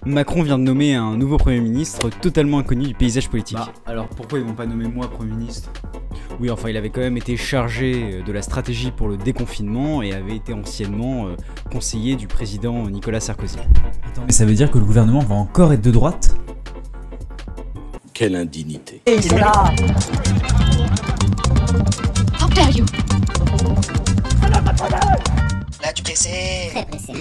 Macron vient de nommer un nouveau Premier ministre totalement inconnu du paysage politique. Bah, alors pourquoi ils vont pas nommer moi Premier ministre? Oui, enfin, il avait quand même été chargé de la stratégie pour le déconfinement et avait été anciennement conseiller du président Nicolas Sarkozy. Attends, mais ça veut dire que le gouvernement va encore être de droite? Quelle indignité. Et c'est là. How dare you? Là, tu pressé. Très pressé.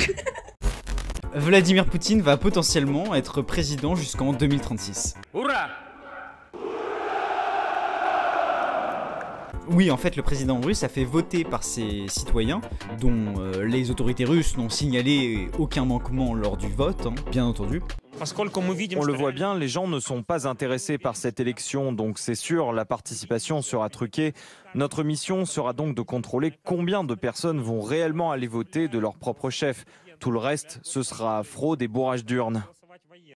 Vladimir Poutine va potentiellement être président jusqu'en 2036. Hurrah! Oui, en fait, le président russe a fait voter par ses citoyens, dont les autorités russes n'ont signalé aucun manquement lors du vote, hein, bien entendu. On le voit bien, les gens ne sont pas intéressés par cette élection, donc c'est sûr, la participation sera truquée. Notre mission sera donc de contrôler combien de personnes vont réellement aller voter de leur propre chef. Tout le reste, ce sera fraude et bourrage d'urnes.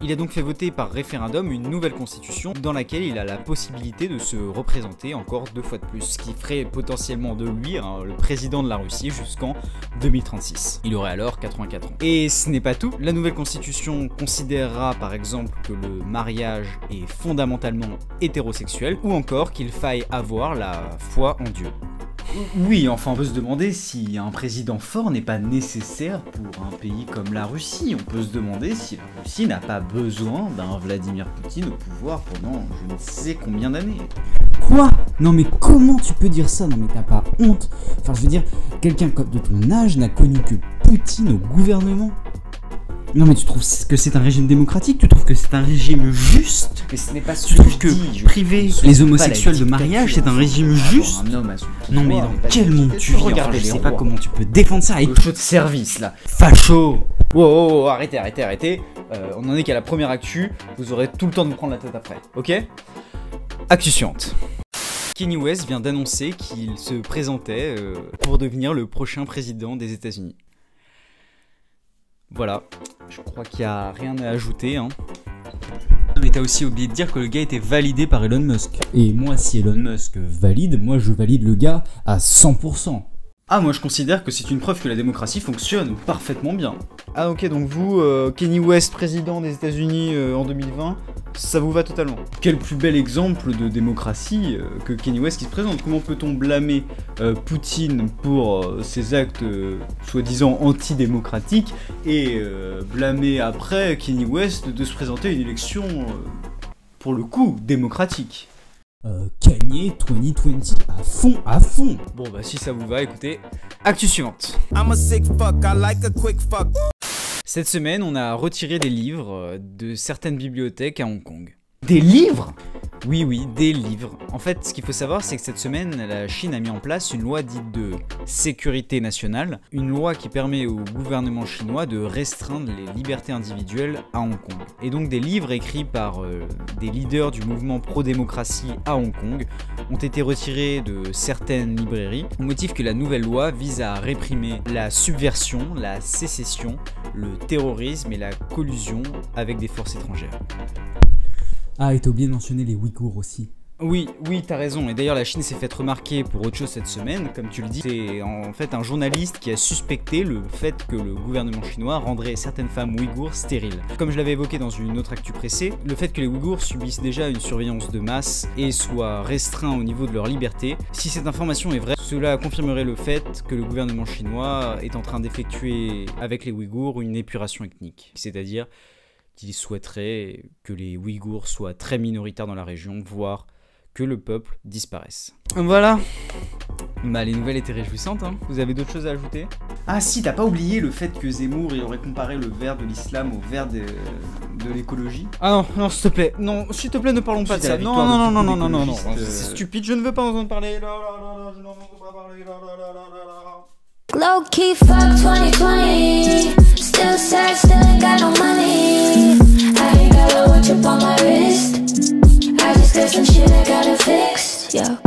Il a donc fait voter par référendum une nouvelle constitution dans laquelle il a la possibilité de se représenter encore 2 fois de plus, ce qui ferait potentiellement de lui le président de la Russie jusqu'en 2036. Il aurait alors 84 ans. Et ce n'est pas tout, la nouvelle constitution considérera par exemple que le mariage est fondamentalement hétérosexuel, ou encore qu'il faille avoir la foi en Dieu. Oui, enfin on peut se demander si un président fort n'est pas nécessaire pour un pays comme la Russie. On peut se demander si la Russie n'a pas besoin d'un Vladimir Poutine au pouvoir pendant je ne sais combien d'années. Quoi? Non mais comment tu peux dire ça? Non mais t'as pas honte? Enfin je veux dire, quelqu'un de ton âge n'a connu que Poutine au gouvernement. Non mais tu trouves que c'est un régime démocratique? Tu trouves que c'est un régime juste? Mais ce n'est pas Tu trouves que priver les homosexuels de mariage c'est un régime juste? Non mais dans quel monde tu vis? Enfin, je sais pas comment tu peux défendre ça. Le show de service là. Facho! Wow, arrêtez. On en est qu'à la première actu, vous aurez tout le temps de vous prendre la tête après, ok? Actu suivante. Kanye West vient d'annoncer qu'il se présentait pour devenir le prochain président des États-Unis. Voilà, je crois qu'il n'y a rien à ajouter, hein. Mais t'as aussi oublié de dire que le gars était validé par Elon Musk. Et moi, si Elon Musk valide, moi je valide le gars à 100%. Ah, moi je considère que c'est une preuve que la démocratie fonctionne parfaitement bien. Ah ok, donc vous, Kanye West, président des États-Unis en 2020, ça vous va totalement? Quel plus bel exemple de démocratie que Kanye West qui se présente. Comment peut-on blâmer Poutine pour ses actes soi-disant antidémocratiques et blâmer après Kanye West de se présenter à une élection pour le coup démocratique? Kanye 2020 à fond. Bon bah si ça vous va, écoutez, actu suivante. Cette semaine, on a retiré des livres de certaines bibliothèques à Hong Kong. Des livres? Oui, des livres. En fait, ce qu'il faut savoir, c'est que cette semaine, la Chine a mis en place une loi dite de sécurité nationale, une loi qui permet au gouvernement chinois de restreindre les libertés individuelles à Hong Kong. Et donc des livres écrits par des leaders du mouvement pro-démocratie à Hong Kong ont été retirés de certaines librairies, au motif que la nouvelle loi vise à réprimer la subversion, la sécession, le terrorisme et la collusion avec des forces étrangères. Ah, et t'as oublié de mentionner les Ouïghours aussi. Oui, t'as raison. Et d'ailleurs, la Chine s'est fait remarquer pour autre chose cette semaine. Comme tu le dis, c'est en fait un journaliste qui a suspecté le fait que le gouvernement chinois rendrait certaines femmes ouïghours stériles. Comme je l'avais évoqué dans une autre actu pressée, le fait que les Ouïghours subissent déjà une surveillance de masse et soient restreints au niveau de leur liberté, si cette information est vraie, cela confirmerait le fait que le gouvernement chinois est en train d'effectuer avec les Ouïghours une épuration ethnique. C'est-à-dire qu'il souhaiterait que les Ouïghours soient très minoritaires dans la région, voire que le peuple disparaisse. Voilà. Bah les nouvelles étaient réjouissantes, hein. Vous avez d'autres choses à ajouter? Ah si, t'as pas oublié le fait que Zemmour il aurait comparé le verre de l'islam au verre de l'écologie? Ah non, s'il te plaît, ne parlons pas de ça. Non, c'est stupide, je ne veux pas entendre parler. Low key fuck 2020. Still sad, still ain't got no money. I ain't got a watch up on my wrist. I just got some shit I gotta fix. Yeah.